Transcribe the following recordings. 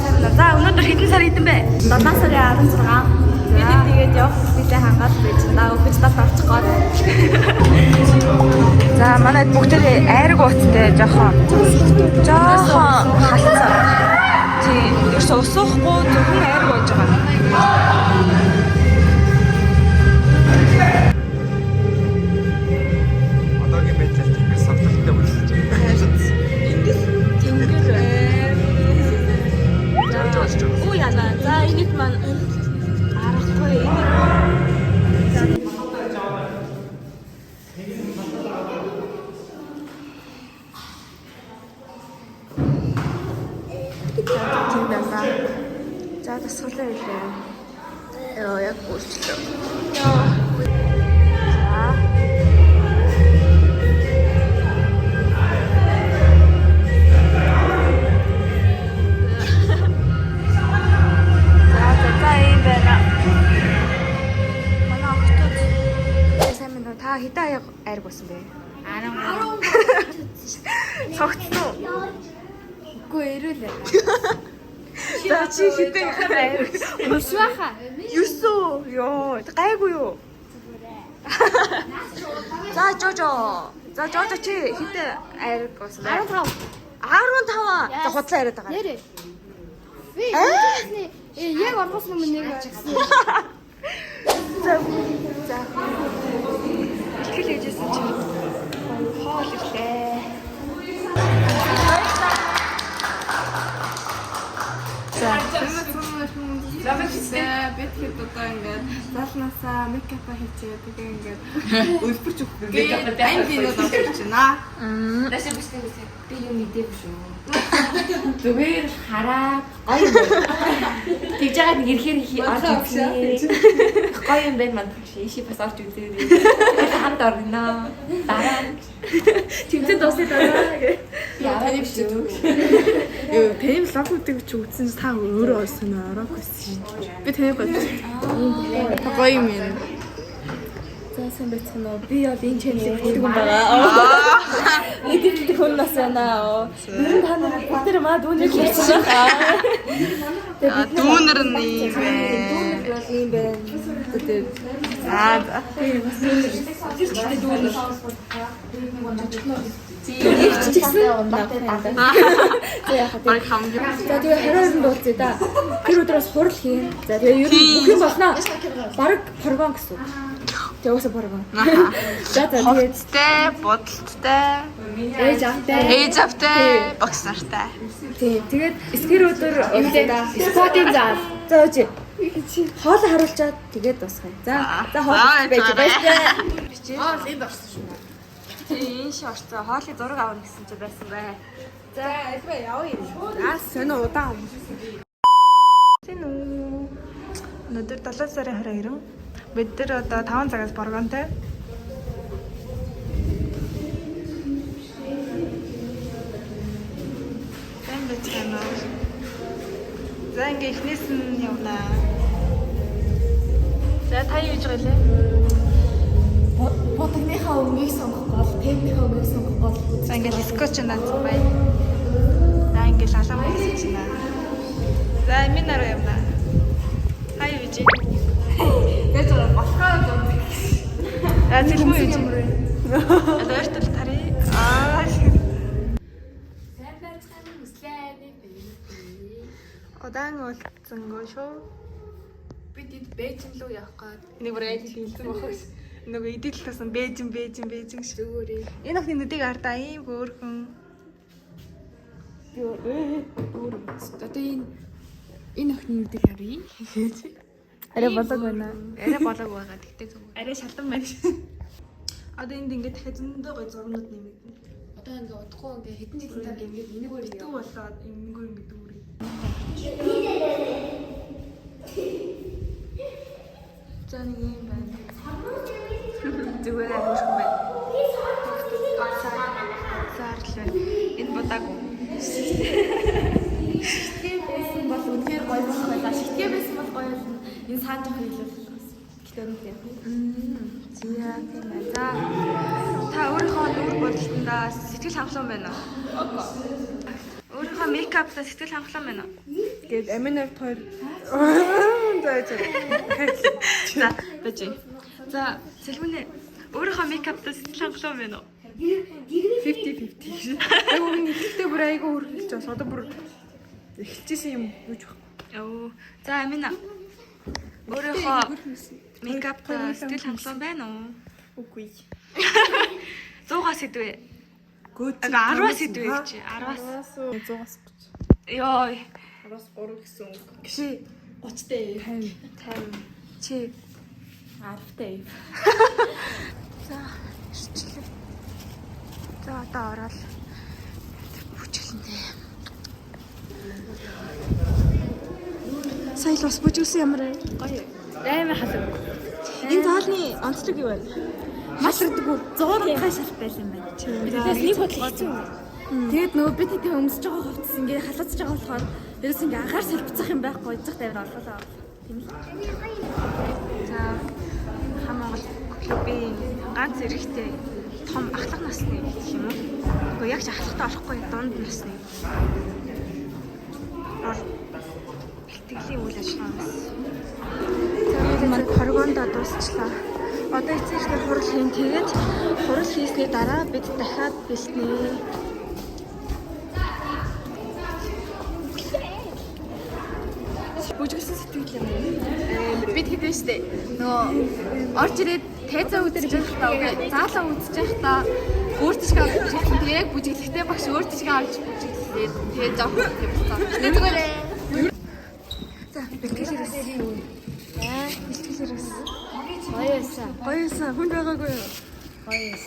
сар. За өнөөдөр хэдэн сар хэдэн бэ? 7 сарын 16. Тэгээд явах билээ хангаад байж даа өгч тас авчих гоо. За манай бүгд айраг ууцтай жоохон халцаа. Тийм ерөөс усуухгүй зөвхөн айраг ууж байгаа. Одоогийн байдлаар тэнгэр савталтай болчихж байна. Уу яна. За энийг маань арахгүй тийм байна. За тасгалаа хэлээ. Яг үргэлжлээ. Та хэдэн аяг айраг болсон бэ? 13. Цогцсон уу? Үгүй эрүүлээ. За чи хэдэн айраг? 9 баха. 9. Йоо, гайгүй юу? За Жожо. За Жожо чи хэдэн айраг болсон бэ? 15. 15. За худлаа яриад байгаа. Нэрээ. Яг оргоос өмнө нэг ажигсан. За. Ихэл ээжсэн чи хоол ирлээ. За. Ламжтай бэтгэд одоо ингээд залнасаа мейкапа хийчихээ тэгээ ингээд өлбөрч өгөх мейкапа аймгийн бол болж байна. Дэшээ биштэй би юу мэдээгүй шүү. Зүгээр хараа гоё. Тэгж байгаа нэг ирэхээр орж үзье. Гоё юм байна манд гэж иши бас орж үзээ. Хамт орно. Дараа тэмцэн дуусаад байгаа гэх. Яа шүү. Юу тэм лог үдэг чи үзсэн та өөрөө ойсон орох гэсэн шүү. Би тэнийг бодсон. Гоё юм юм. За сайн байцгаана уу? Би бол энэ чанелыг хийдэг юм байгаа. Эдит хүн нас байна. Ер нь та нар бүгд маа дүүнэр хийсэн байна. Дүүнэр нь юм бэ. Дүүнэр бол юм байна. Тэгээд За. тэр чинь дүүнэр. Их чигсэн. За яхаа. Баг хамгийн. За тэгээ хариунд дуулцъя да. Тэр өдрөөс хурал хийн. За тэгээ ер нь бүх юм болно. Бараг програм гэсэн. Тэгээ уусаа програм. За тэгээд Ховцтой, бодолттой, ээж автай. ээж автай, багш нартай. Тийм. Тэгээд эсгэр өдөр спортын зал. За үгүй. Хоол харуулчаад тэгээд дуусгая. За хоол байж байна. Хоол энд орсон шүү. Энэ шиг орцоо хоолыг зураг авах гэсэн чи байсан бай. За альва явъя. Аа сонио удаан. Тэн үү. Өнөөдөр 7 сарын 22. Бид нар одоо 5 цагаас програмтай. Тэн бэцгэнэ. За ингээ ихнээс нь явнаа. За та юу хийж байгаа лээ? Ботогныхаа өмгийг сонгох гол, темийнхаа өмгийг сонгох гол. За ингээл скотч наацсан бай. За ингээл алам хийсэн чинь. За минь араа явна. Хай юу чи? Гэж болохоо юм. А зэлмүү юу чи? А өөртөө тари. Аа. Сайн байцгаана хүслээ. Удаан уулзсангүй шүү. Бид энд Бээжин рүү явах гээд Энийг бүр яг хэлсэн бохогс. Нөгөө идэл тасан Бээжин шүү. зүгээрээ. Энэ охины нүдийг ардаа ийм хөөрхөн. Одоо энэ охины нүдийг харъя. Арай болоог байна. Арай болоог байгаа. Тэгтээ зүгээр. Арай шалтан байна. Одоо энд ингээд дахиад зөндөө гой зургнууд нэмэгдэнэ. Одоо ингээ удахгүй ингээ хэдэн жилийн дараа ингээ энийг өөр Битүү болоод энэгээр ингээд дүүрээ. За нэг юм байна. Зүгээр хөөрхөн байна. Зарлаа. Энэ бодаг. Шигтэй байсан бол үнээр гоё болох байлаа. Шигтэй байсан бол гоё болно. Энэ саан жоох хэлүүлэх гэсэн. Гэтэ үнэтэй. Зя тийм байна. За та өөрийнхөө үр бодолтондоо сэтгэл хангалуун байна уу? Өөрийнхөө Өөрийнхөө мейкаптай сэтгэл хангалуун байна уу? Гээд аминаар тойр. За, бэж. За, Сэлмүнэ өөрийнхөө мейкаптай сэтгэл хангалуун байна уу? 50-50. Яг үн ихтэй бүр айгаа хөргөлж бас одоо бүр эхэлчихсэн юм юуж баг. Оо. За, Амина. Өөрийнхөө мейкаптай сэтгэл хангалуун байна уу? Үгүй. 100-аас хэдвэ? Гүт. 10-аас хэдвэ чи? 10-аас. 100-аас 30. Йой. 10-аас 3 гэсэн үг. Чи 30-тэй. 50. Чи 10-тэй. за ирчлээ. За одоо ороод бүжгэлэнтэй. Сая л бас бүжгэлсэн ямар гоё. Амар халуун. Энэ заалны онцлог юу вэ? Масрдаггүй 100 хашаал байсан юм байна. Тэгээс нэг бодлоо хэцүү. Тэгээд нөгөө бид хэдийн өмсөж байгаа хувцас ингээ халаацж байгаа болохоор ерөөс ингээ агаар сэлбцэх юм байхгүй зах тавир орлоо. Тийм л. За Монгол клубын ганц эрэхтэй том ахлах насны гэх юм уу? Гэхдээ яг ч ахлахтай орохгүй дунд насны. Бэлтгэлийн үйл ажиллагаа бас. За энэ маань хоргоондоо дуусчлаа. Одоо эцээшний хурал хийн. Тэгээд хурал хийсний дараа бид дахиад бэлтнэ. Бүжгэлсэн сэтгэл юм. Бид хэдэн штэ. Нөгөө орж ирээд тайзаа үзэж байхдаа үгүй заалаа үзэж байхдаа өөртөө авч үзсэн. Тэгээ яг бүжиглэхтэй багш өөртөө авч бүжиглээ. Тэгээ жоох тавьсан. Тэгвэл За бэлтгэлээрээс. Бэлтгэлээрээс. гоёсан. Гоёсан хүнд байгаагүй юу? Гоёс.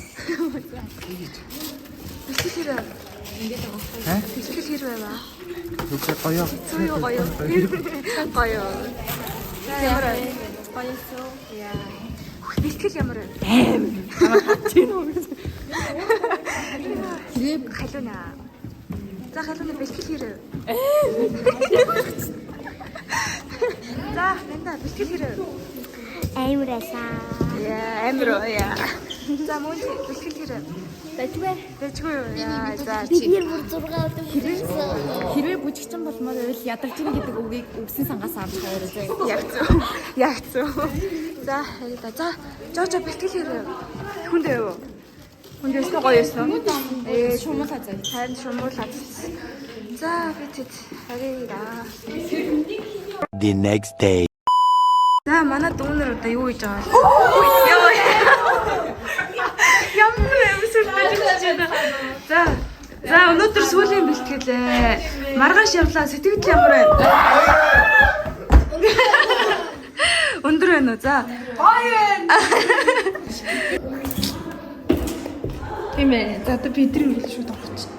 Бэлтгэлээр. Ингээд байгаа. Бэлтгэл хэр байваа? Үгүй гоё. Цоо гоё. Гоё. Ямар вэ? Гоёсоо. Яа. Бэлтгэл ямар вэ? Грэб Халуунаа. За халууны бэлтгэл хэр вэ? За нэнда бэлтгэл хэр вэ? Амирасаа. Яа, амир уу яа. За мөн бэлтгэл хэр вэ? Бачвэ. Дэжгүй юу? Яа, за чи. Бид бүр 6 өдөр хийсэн. Хэрвээ бүжигчин болмоор байвал ядагч ин гэдэг үгийг өвсөн сангаас авч хайраа. Ягцуу. Ягцуу. За хайда. За жожо бэлтгэл хэр вэ? Хүндээ юу? Хүндээс нь гоё ёсно. Шумуулаа заа. Харин шумуулаад. За битэд харъя. The next day. За манай дүүнер одоо юу хийж байгаа вэ? Яа. Ямар юмсэр байж байна. За өнөөдөр сүүлийн бэлтгэлээ. Маргааш явлаа. Сэтгэл ямар байна? Өндөр байна уу? За. Гоё байна. Тийм ээ. За одоо бидний үйл шууд орчих.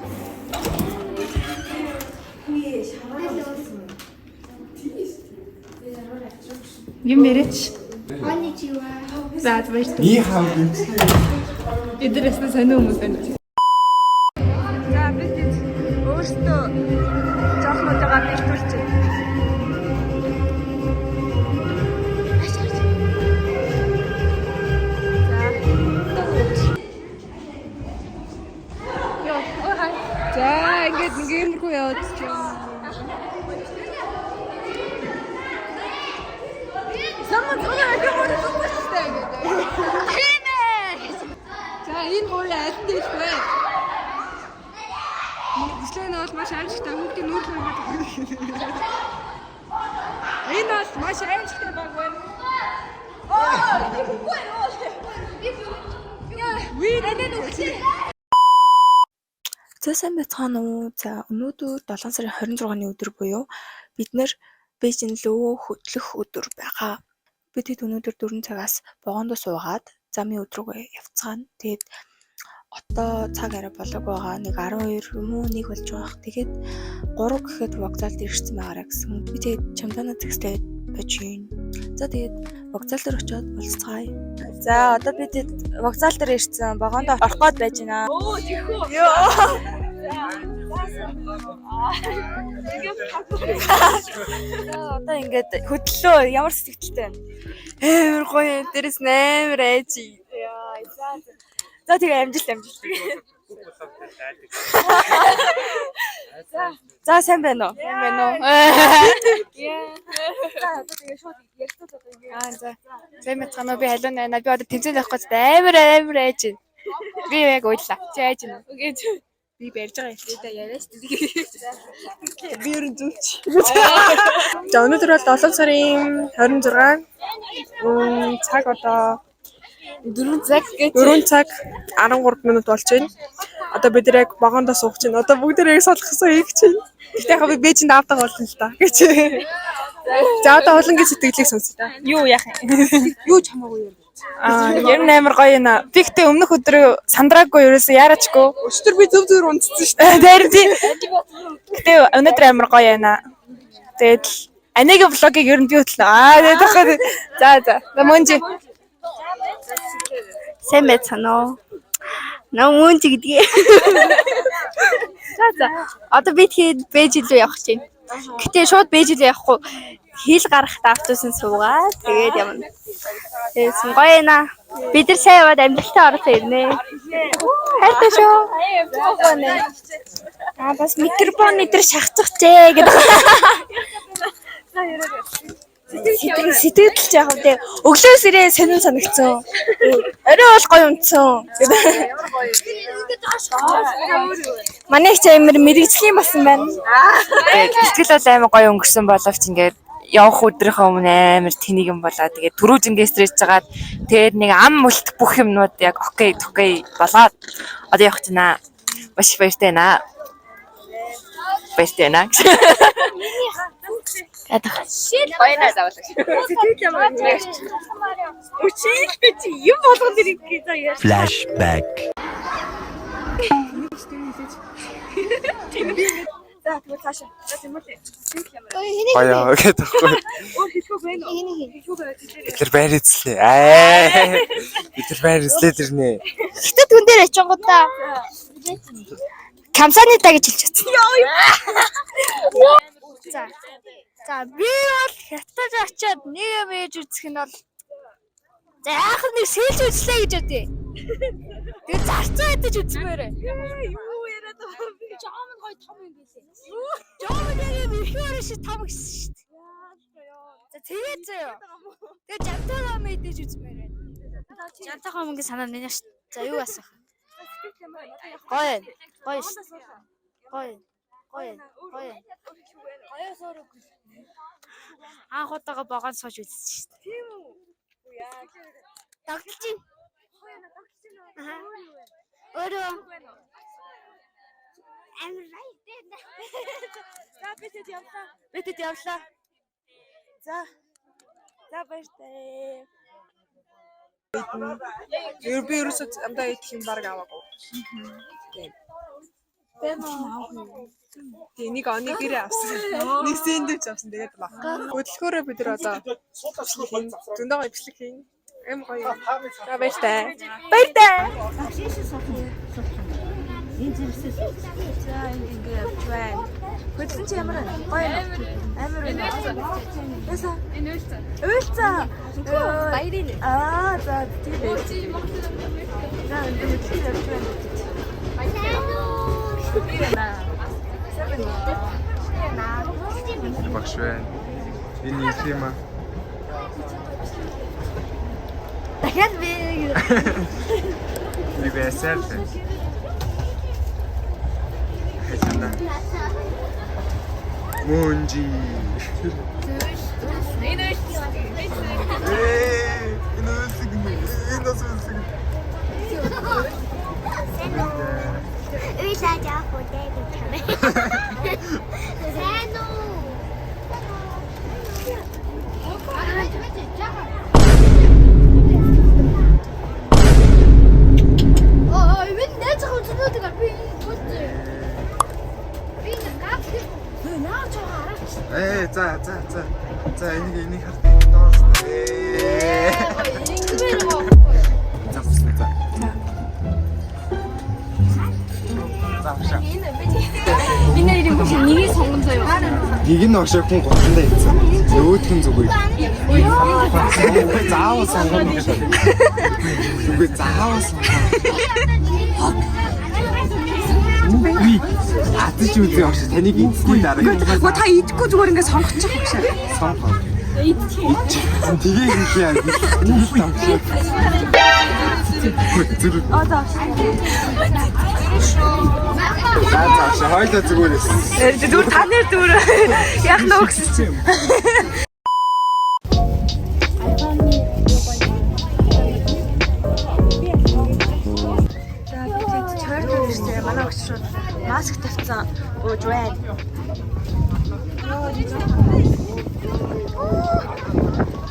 Юм яриач. Конничива. За баярлалаа. Ни хав гэнэ. Эдгээрээс нь сонио хүмүүс байна. За бид өөрсдөө жоохнуудаа бэлтүүлж байна. За ингээд нэг юмрхүү яваад ч юм. Самаа зураг авах хэрэгтэй гэдэг. Тийм ээ. За энэ гурийн аль нь дээлх вэ? Ишлээ нь бол маш аимшигтай хүүхдийн нүүр хөрөнгөд. Энэ бол маш аимшигтай баг байна. За сайн байцгаана уу. За өнөөдөр 7 сарын 26-ны өдөр буюу бид нэр Бээжин лөө хөдлөх өдөр байгаа. Бид хэд өнөөдөр 4 цагаас богондоо суугаад замын өдрөөгөө явцгаана. Тэгээд одоо цаг арай болоог байгаа. Нэг 12 юм уу 1 болж байгаа. Тэгээд 3 гэхэд вокзалд ирсэн байгаараа гэсэн. Би тэгээд чамдана зэгстэй байж юм. За тэгээд вокзал дээр очиод уулзцгаая. За одоо бид вокзал дээр ирсэн. Богондоо орох гээд байж байна. Оо тийхүү. Одоо ингээд хөдлөө ямар сэтгэлтэй байна. Амар гоё юм. Дээрээс амар айж. За тэгээ амжилт. За сайн байна уу? Сайн байна уу? За. Сайн мэцхан уу? Би халуун байна. Би одоо тэмцээнд явах гэж амар айж байна. Би яг уйлаа. Чи айж байна уу? Үгүй би барьж байгаа юм шүү дээ. Яриаш тийм. Би ер нь зүгч. За өнөөдөр бол 7 сарын 26 цаг одоо 4 цаг 13 минут болж байна. Одоо бид нар яг вагондоо суух чинь. Одоо бүгд яг солихсон их чинь. Гэтэ яг би Бээжинд автаг болно л та. Гэж. За одоо хулангийн сэтгэлийг сонсъё та. Юу яах юм? Юу ч хамаагүй юм. Ер нь амар гоё юм аа. Би гэтээ өмнөх өдрөө сандраагүй ерөөсөө яарачгүй. Өчтөр би зөв зөвөр унтсан шүү дээ. Тэр тийм. Гэтээ өнөөдөр амар гоё байна. Тэгээд Анигийн влогийг ер нь би хөтлөө. Тэгээд тахад за. Мөнжи. Сайн байцгаана уу? Намүнч гэдгийг. За. Одоо би тэгээд Бээж илүү явах чинь. Гэтээ шууд Бээж илүү явахгүй. Хил гарахтаа автобусын суугаа. Тэгээд явна. Тэгээд гоё наа. Бид нар сайн яваад амжилттай орохоо ирнэ. Хайртай шүү. Бас микрофон дээр шахацчихжээ гэдэг. Сэтгэл яг үү өглөөс ирээ сонин санагцсан. Орой бол гоё унтсан. Манай их амар мэрэгжлийн басан байна. Сэтгэл бол амар гоё өнгөрсөн боловч ингээд явах өдрийнхөө өмнө амар тэнийгэн болоо. Тэгээд түрүүжингээ стресс жагаад тэгээд нэг ам мөлт бүх юмнууд яг окей болоод одоо явах чинь аа. Маш баяртай байна. Баяртай байна. Баяна заавал. Сэтгэл ямар ярьж. Өчигдөө чи юм болгон дэрэг за яа. Flashback. За тэгвэл цаашаа. За тэмүүлээ. Баяа гэдэг. Өөр хэлхүүг байна уу? Бид нар байр эзлээ. Бид нар байр эзлээд ирнэ. Гэтэ түн дээр очингуудаа. Камсаны та гэж хэлж байна. За би бол хятад очиод нэг юм ээж үзэх нь бол за яах нэг сэлж үзлээ гэж бодъё. Тэгээ зарцаа идэж үзмээрээ. Юу яриад байгаа би жоом нь гоё том юм гэлээ. Жоом нь яг юм их орш том гэсэн шүү дээ. За тэгээд заяа. Тэгээ жантаа юм идэж үзмээрээ. Жантаа юмгийн санаа нэнэ шүү. За юу асах. Гоё. Анх удаага богоон сууж үзсэн шүү дээ. Тийм үү? Яа. Тогтолж байна. Өөрөө. Амрай дээ. За битэд явлаа. За баяртай. Би ерөөсөө амдаа идэх юм баг аваагүй. Тийм нэг оны гэрээ авсан. Нэг сэндвич авсан. Тэгээд баг. Хөдөлгөөрөө бид нар одоо зөндөө гоё бичлэг хийн. Эм гоё. За баяртай. Энэ зэрэгсээс за ингэ явж байна. Хөдлөн чи ямар байна? Гоё амар байна. Яса энэ уйлцаа. Баярын. За тийм ээ. За энэ хөдлөн явж байна. Багш байна. Энэ юм аа. Дахиад би Universal. Хэцэнэ. Мөнжи. 의사 잡고 내리잖아. 세노. 왜내 자꾸 주변에가 뭐지? 비는 까지. 나 저거 알아. За энийг хартаа доорсоо. Бид нар ирэх биш нэгийг сонгон заяа. Нэг нь огшоо хүн гоцондоо ийцэн. Нөгөөх нь зүгээр. Заавал сонгоно гэдэг. Зүгээр заавал сонгоно. Би хатж үзье багш. Таныг эцгийн дараа. Та идэхгүй зүгээр ингээд сонгочих багш. Сонгоо. Тэгээ хийлээ. Зүрх. Зааш хойлоо зүгээрээс. Зүгээр та нэр зүгээр яг нөө гэсэн чинь. Манай огч шууд маск тавьсан ууж байна.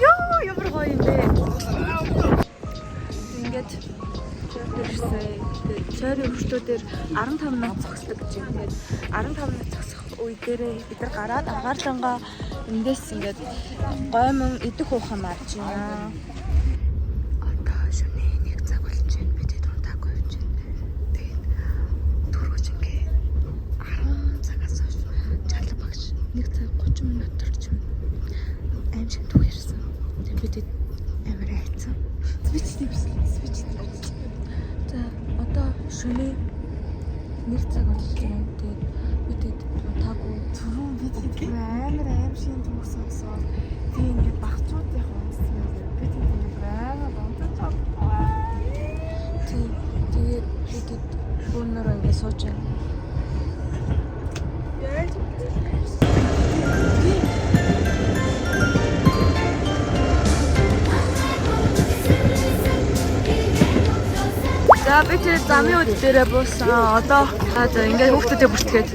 Ёо, ямар гоё юм бэ. Ингээд цайрын өргөчлүүдээр 15 минут зогсдог гэж юм. Ингээд 15 минут зогсох үе дээрээ бид нар гараад агаардангаа эндээс ингээд гоймон идэх уух юм арж байна. Одоо шөнө 1 цаг болж байна. Бид унтаагүй явж байна. Тэгээд түрүүч ингээд 10 цагаас хойш жаалга багш 1 цаг 30 минут төрч юм. Аим шиг түгээрсэн. Тэгээд бид амар хайцсан. Switch дэвсэн. За одоо шөнө 1 цаг болж байна. Тэгээд бид унтаагүй. Түрүү бид амар шиг түүх сонсоо. Тэгээд ингээд багцуудын хонсон. Бид амар унтаж байгаа. Тэгээд бид өнөр ингээд сууж байна. За бид замын үд дээрээ буусан. Одоо ингээд хүүхдүүдээ бүртгээд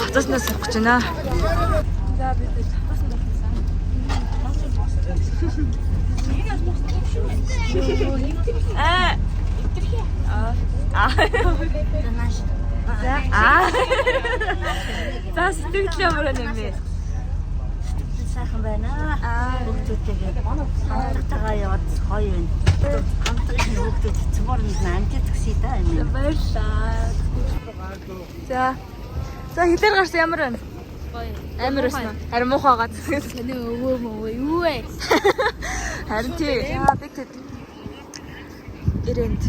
хатууснаас суух гэж байна. За бид хатуусан дурсан. За сэтгэл ямар нэмээ. Сайхан байна. Хүүхдүүдтэйгээ хамтдаа яваад гоё байна. Хамтдаа хүүхдүүд цэвэр амжилт төсөй да юм. Баярлалаа. За хилээр гарсан ямар байна? Гоё. Амар байна. Харин муухай гаад. Таны өвөө мөвөө юу вэ? Харин тий. Яа бид ирэнд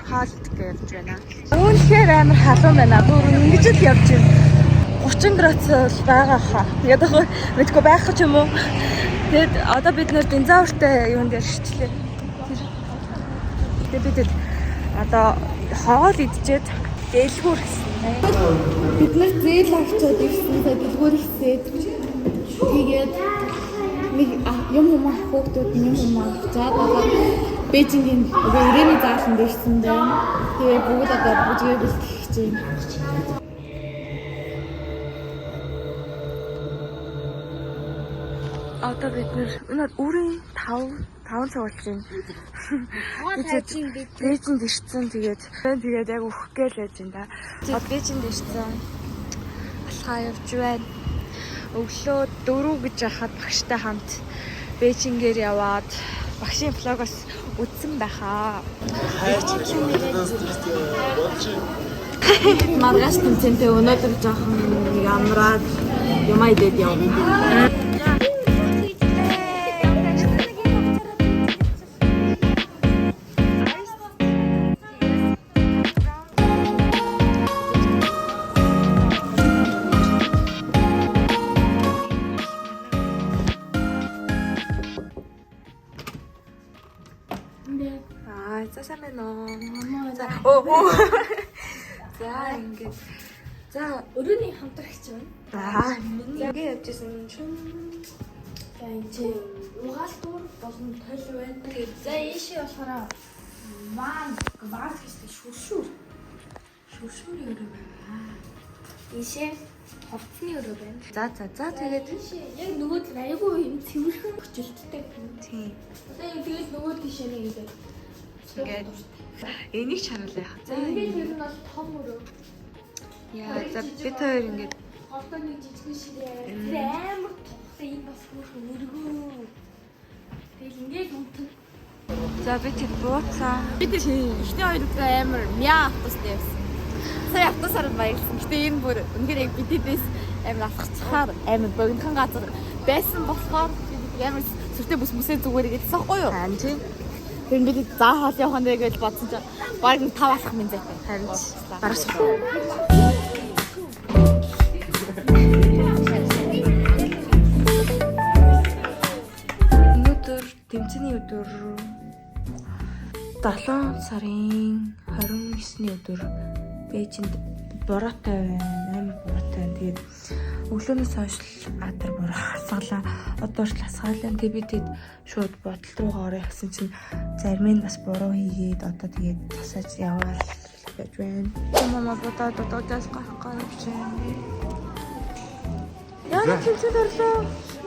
хаалт гэж байна. Үнэхээр амар халуун байна. Бүр ингэж л явж байна. 30 градус байгаа хаа. Яг яг мэдгүй байх ч юм уу. Тэгэд одоо бид нэр динозавртай юунд ярьчихлээ. Тэгээд бид одоо хоол идчихэд дэлгүүр гэсэн. Бид нар зээл авчаад ирсэн. Дэлгүүр ихсээд тэгээд нэг юм хүүхдүүд юм авчаад одоо Бээжингийн ирээний зааланд ирсэн байна. Тэгээд бүгд одоо бүжгээ бэлтгэх гэж байна. Одоо бид нэр үрийн 5 цаг болж байна. Бээжинд ирсэн тэгээд яг өөх гээл байж байна да. Бээжинд ирсэн. Алхаа явж байна. Өглөө 4 гэж яхад багштай хамт Бээжингээр яваад багшийн влогоос үзсэн байхаа. Маргааш тэмцэнтэй өнөөдөр жоохон ямраад юмаа идээд явна. За ингээд. За Өрөөний хамтрагч байна. миний явжсэн чинь За энэ угаалтур болон тойл байна. Тэгээд за ийшээ болохоор ваз гэсэн шүршүр өрөө байна. Ийшээ ховцны өрөө байна. За тэгээд Яг нөгөө л айгүй юм цэвэрхэн өчөлттэй. тийм. Одоо яг тэгээд нөгөө тийшээ нэг ингээд энийг чаруулаа яах. За ингээд ер нь бол том өрөө. Яа за бид хоёр ингээд Холбоо нэг жижигэн ширээ. Тэр амар тухтай юм бас хөөрхөн өргөө. Тэгэл ингээд үнтэн. за бид хэд бууцаа. Бид ихний хоёроо амар мяа автобустай явсан. Сая автобусаар баярлсан. Гэтэ энэ бүр үнэхээр яг бидээс амар алхацхаар амар богинохан газар байсан болохоор амар сүртэй бүсмүсээ зүгээр гэдсэн байхгүй юу? Харин тийм. Тэр бид заа хаал явах нь гэж бодсон чинь баг 5 алах минь зайтай. Харин барах. өдөр 7 сарын 29-ний өдөр Бээжинд буруутай байна. Амар буруутай байна. Тэгээд өглөөнөөс хойш атар буруу хасгалаа. Одоош л хасгаалаа. Тэгээд би тэгэд шууд бодол руугаа орё гэсэн чинь зарим нь бас буруу хийгээд одоо тэгээд тасаж яваал гэж байна. Мама бодоод одоогоос гарах гэж байна. Яа нэг хэмжээд орлоо.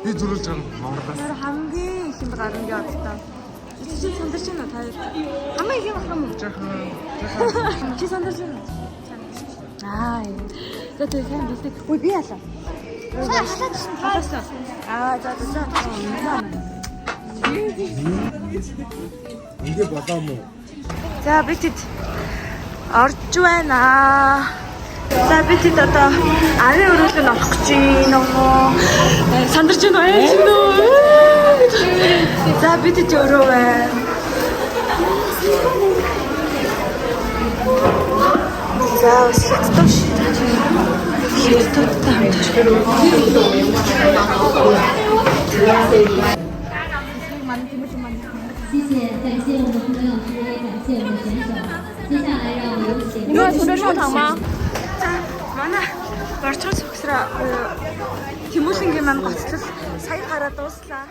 Би зөрүүлж байгаа хоороос. Тэр хамгийн ихэнд гарна гэж бодлоо. Чи сандарч байна уу та? Хамгийн их юм уу? Жаахан. Чи сандарч байна уу? Аа. За тэр хэн бэлдээ. Ой би ялаа. Халаасан. Аа за. Ингээ болоо мó. За битэд орж байна. За битэд одоо арын өрөөлөнд орох гэж байна. Сандарч байна уу? Яаж нөө? За битэд өрөө байна. За өсөлтөө шүү. Манай Борчон Сүхсраа Тэмүүлэнгийн маань гоцлол сая гараа дууслаа.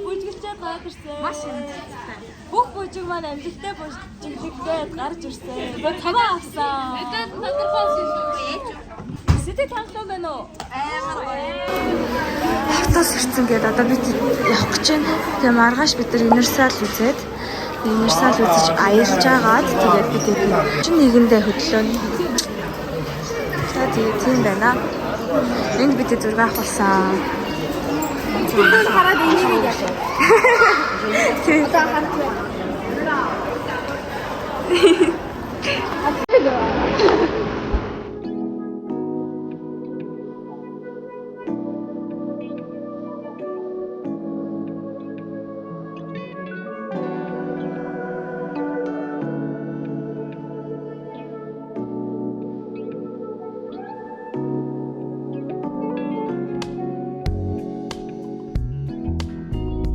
Бүжгэлчээд гарч ирсэн. Маш амжилттай. Бүх бүжиг маань амжилттай бүжиглэхэд гарч ирсэн. Таваа авсан. Надад тодорхой шүү. Сэтгэл хангалуун байна уу? Амар гоё. Хатаас ирсэн гэдэг одоо бид явах гэж байна. Тэгээ маргааш бид нар Universal үзээд аялж агаад тэгээд бид чинь нэгэндээ хөдлөө. За тийм байна. Энд бид зураг авах болсон. Бүгд хараад энийг яах вэ? Одоо харах.